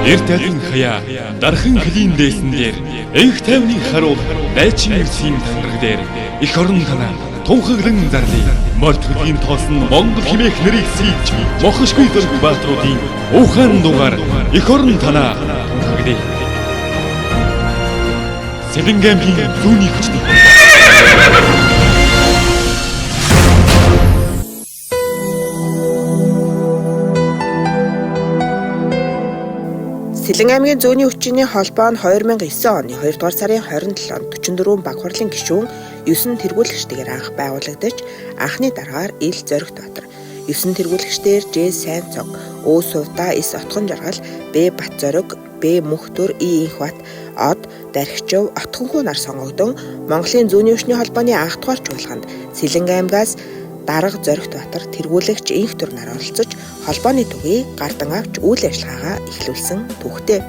Эрт алин хаяа дархан хөлийн дээсэн дээр энх тайвны харуул дайчин ирсийн тангараг дээр эх орон танаа тунхаглан зарлие. Морд хөлийн тоос нь Монгол хэмээх нэрийг сийж мохошгүй зэрэг баатруудын ухаан дугаар эх орон танаа тунхаглие. Сэлэнгаамгийн зүүнний хүчний Сэлэнгаамгийн зүүнний хүчний холбоо нь 2009 оны 2 дугаар сарын 27-нд 44 баг хурлын гишүүн 9 тэргүүлэгчдээр анх байгуулагдаж анхны дараагаар Ил Зоригт Баатар, 9 тэргүүлэгчдээр Ж Сайн Цог, Өө Сувда, С Отхон Жаргал, Б Бат Зориг, Б Мөнхтөр, И Инхбат, Од Дархичөв, Отхонхүү нар сонгогдсон Монголын зүүнний хүчний холбооны анх дугаар чуулганд Сэлэнгаамгаас Дарга Зоригт Баатар тэргүүлэгч инх төр нар оролцож холбооны төвийг гардан авч үйл ажиллагаагаа эхлүүлсэн түүхтэй.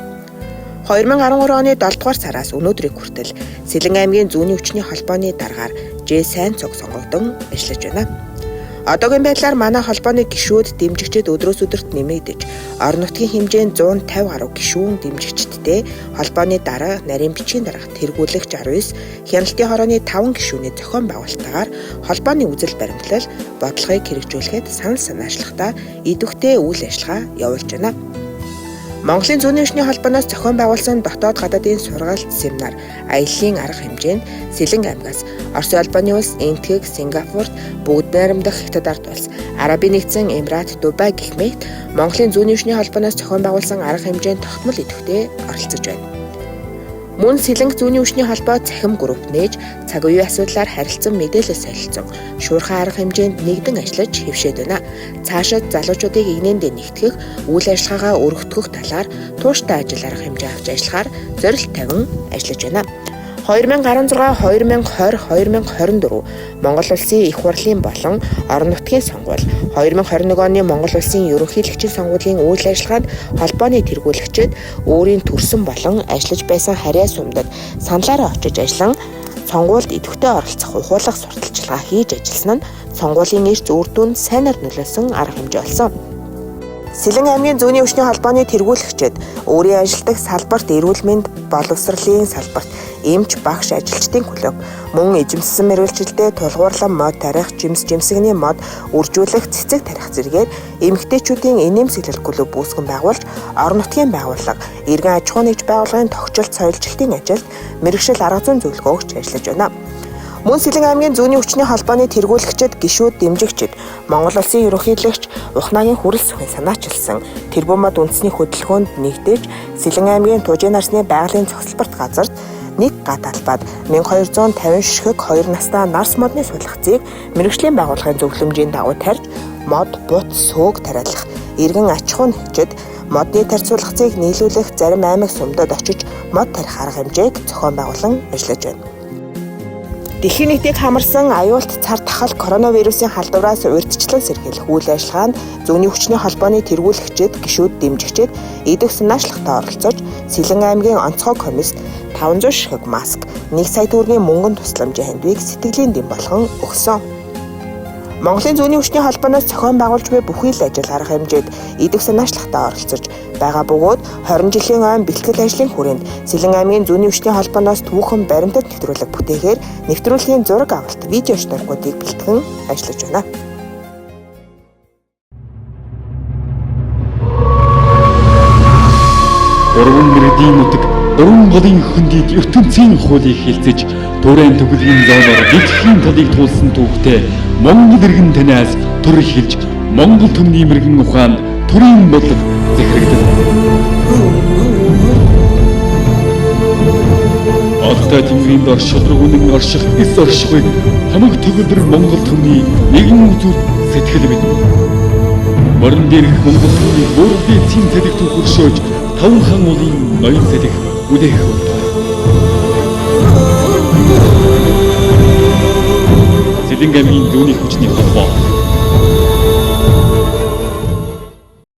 2013 оны 7 дугаар сараас өнөөдрийг хүртэл Сэлэнгаамгийн зүүнний хүчний холбооны дараагаар Ж Сайн Цог сонгогдсон ажиллаж байна. Одоогийн байдлаар манай холбооны гишүүд дэмжигчид өдрөөс өдөрт нэмэгдэж, орон нутгийн хэмжээнд 150 гаруй гишүүн дэмжигчдтэй холбооны дараа нарийн бичгийн дарга тэргүүлэгч 19, хяналтын хорооны 5 гишүүний зохион байгуулалтаар холбооны үзэл баримтлал, бодлогыг хэрэгжүүлэхэд санал санаачлахтаа идэвхтэй үйл ажиллагаа явуулж байна. Монголын зүүнний хүчний холбооноос зохион байгуулсан дотоод гадаадын сургаалт семинар аяллаа арга хэмжээнд Сэлэнгаамгаас Оросын улбаны улс, Энэтхэг, Сингапурт, Бүгд найрамдах Хятад ард улс, Арабын нэгдсэн Эмират, Дубай гэх мэт Монголын зүүнний хүчний холбооноос зохион байгуулсан арга хэмжээнд тогтмол идэвхтэй оролцож байна. Мөн Сэлэнг зүүнний хүчний холбоо цахим групп нээж цаг үеийн асуудлаар харилцан мэдээлэл солилцсон шуурхай арга хэмжээнд нэгдэн ажиллаж хэвшээд байна. Цаашид залуучуудыг игнэндээ нэгтгэх, үйл ажиллагаагаа өргөтгөх талаар тууштай ажил арга хэмжээ авч ажиллахаар зорилт тавин ажиллаж байна. 2016, 2020, 2024 Монгол улсын их хурлын болон орон нутгийн сонгуул, 2021 оны Монгол улсын ерөнхийлөгчийн сонгуулийн үйл ажиллагаанд холбооны тэргүүлэгчид өөрийн төрсөн болон ажиллаж байсан харьяа сумдад саналаараа очиж ажиллан сонгуульд идэвхтэй оролцох ухуулах сурталчилгаа хийж ажилласан нь сонгуулийн эрс үр дүнд сайнаар нөлөөлсөн арга хэмжээ болсон. Сэлэнгаамгийн зүүнний хүчний холбооны тэргүүлэгчид өөрийн ажилладаг салбарт эрүүл мэнд, боловсролын салбарт эмч, багш, ажилчдын клуб, мөн эзэмссэн мэргэжилтэд тулгуурлан мод тарих, жимсгний мод үржүүлэх, цэцэг тарих зэргээр эмэгтэйчүүдийн инээмсэглэл клуб үүсгэн байгуулж, орон нутгийн байгууллага, иргэн аж ахуйн нэгж байгууллагын тогтчлт соёлжилтын ажилд мэргэжил арга зүйн зөвлөгөө өгч ажиллаж байна. Мөн Сэлэнгаамгийн зүүнний хүчний холбооны тэргүүлэгчид, гишүүд, дэмжигчид, Монгол улсын ерөнхийлөгч Ухнагийн хүрэл сүхэн санаачилсан Тэрбумад үндэсний хөдөлгөөнд нэгдэж Сэлэнгаамгийн Туужийн нарсны байгалийн цогцлборт газарт нэг гад албад 1250 ширхэг 2 настай нарс модны суулгацыг мэргэжлийн байгууллагын зөвлөмжийн дагуу тарьж, мод, бут, сөөг тариалах, иргэн аж ахуйн нэгжид модны тарьц суулгацыг нийлүүлэх, зарим аймаг сумдад очиж мод тарих арга хэмжээг зохион байгуулан ажиллаж байна. Дэлхийн нийтийг хамарсан аюулт цар тахал коронавирусын халдвараас урьдчилан сэргийлэх үйл ажиллагаанд зүүнний хүчний холбооны тэргүүлэгчид, гишүүд, дэмжигчид идэв санаачлагтай оролцож Сэлэнгаамгийн онцгой комист 500 ширхэг маск, 1 сая төгрөгийн мөнгөнд тусламжийн хандвийг сэтгэлийн дэм болгон өгсөн. Монголын зүүнний хүчний холбооноос зохион байгуулж буй бүхий л ажил арга хэмжээд идэв санаачлагтай оролцож байгаа бөгөөд 20 жилийн ойн бэлтгэл ажлын хүрээнд Сэлэнгаамгийн зүүнний хүчний холбооноос түүхэн баримтат нэвтрүүлэг бүтээхээр нэвтрүүлгийн зураг авалт, видео шнургуудыг бэлтгэн ажиллаж байна. Уран мэргэдийн нутаг, уран голын хөндөд ертөнцийн хуулийг хэлцэж, туурайн төгөлгийн зооноор дэлхийн талыг туулсан түүхтэй Монгол иргэн танаас төр эхэлж, Монгол төмний мэргэн ухаанд төрийн бодлого захирагдав. Алтай тэнгэрийн дор шудраг үнэн орших эс оршихуйг хамаг төгөлдөр Монгол төмний нэгэн үзүүр сэтгэл мэд. Морин дээрх Монгол төмний бүрдээ цэм салхи төгөлшөөж, таван хаан уулын ноён салхи үлээх болтой. Сэлэнгаамгийн зүүнний хүчний холбоо